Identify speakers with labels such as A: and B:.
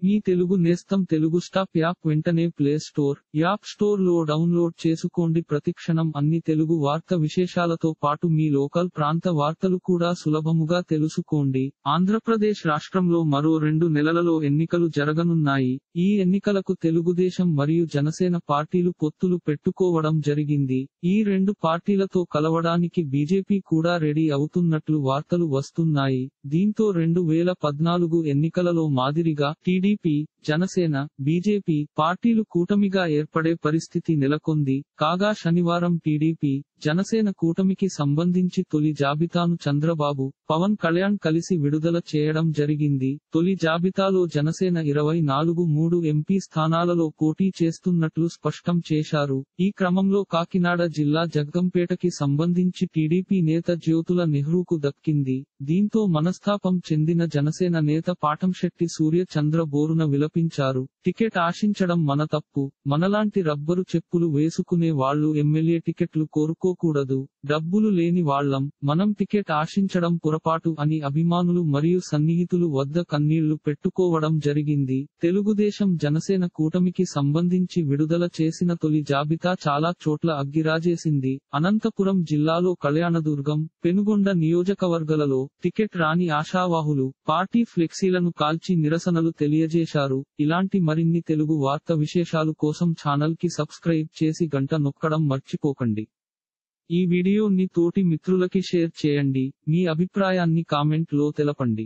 A: మీ తెలుగు నేస్తం Telugu stop app వెంటనే play store, app store లో డౌన్లోడ్ చేసుకోండి. ప్రతిక్షణం అన్ని తెలుగు వార్త విశేషాలతో పాటు మీ లోకల్ ప్రాంత వార్తలు కూడా సులభముగా తెలుసుకోండి. ఆంధ్రప్రదేశ్ రాష్ట్రంలో మరో 2 నెలలలో ఎన్నికలు జరగనున్నాయి. ఈ ఎన్నికలకు తెలుగుదేశం మరియు జనసేన పార్టీలు పొత్తులు పెట్టుకోవడం జరిగింది. ఈ 2 పార్టీలతో కలవడానికి బీజేపీ కూడా రెడీ అవుతున్నట్లు వార్తలు వస్తున్నాయి. దీంతో 2014 ఎన్నికలలో మాదిరిగా టీడీపీ, జనసేన, బీజేపీ పార్టీలు కూటమిగా ఏర్పడే పరిస్థితి నెలకొంది. కాగా శనివారం టీడీపీ, జనసేన కూటమికి సంబంధించి తొలి జాబితాను చంద్రబాబు, పవన్ కళ్యాణ్ కలిసి విడుదల చేయడం జరిగింది. తొలి జాబితాలో జనసేన 24 ఎంపీ స్థానాలలో పోటీ చేస్తున్నట్లు స్పష్టం చేశారు. ఈ క్రమంలో కాకినాడ జిల్లా జగ్గంపేటకి సంబంధించి టీడీపీ నేత జ్యోతుల నెహ్రూకు దక్కింది. దీంతో మనస్తాపం చెందిన జనసేన నేత పాటంశెట్టి సూర్య చంద్ర బోరున విలపించారు. టికెట్ ఆశించడం మన తప్పు. మనలాంటి రబ్బరు చెప్పులు వేసుకునే వాళ్ళు ఎమ్మెల్యే టికెట్లు కోరుకోకూడదు. డబ్బులు లేని వాళ్ళం, మనం టికెట్ ఆశించడం పొరపాటు అని అభిమానులు మరియు సన్నిహితులు వద్ద కన్నీళ్లు పెట్టుకోవడం జరిగింది. తెలుగుదేశం జనసేన కూటమికి సంబంధించి విడుదల చేసిన తొలి జాబితా చాలా చోట్ల అగ్గిరాజేసింది. అనంతపురం జిల్లాలో కళ్యాణదుర్గం, పెనుగొండ నియోజకవర్గాలలో టికెట్ రాని ఆశావాహులు పార్టీ ఫ్లెక్సీలను కాల్చి నిరసనలు తెలియజేశారు. ఇలాంటి మరిన్ని తెలుగు వార్త విశేషాలు కోసం ఛానల్ కి సబ్స్క్రైబ్ చేసి గంట నొక్కడం మర్చిపోకండి. ఈ వీడియోని తోటి మిత్రులకి షేర్ చేయండి. మీ అభిప్రాయాన్ని కామెంట్ లో తెలపండి.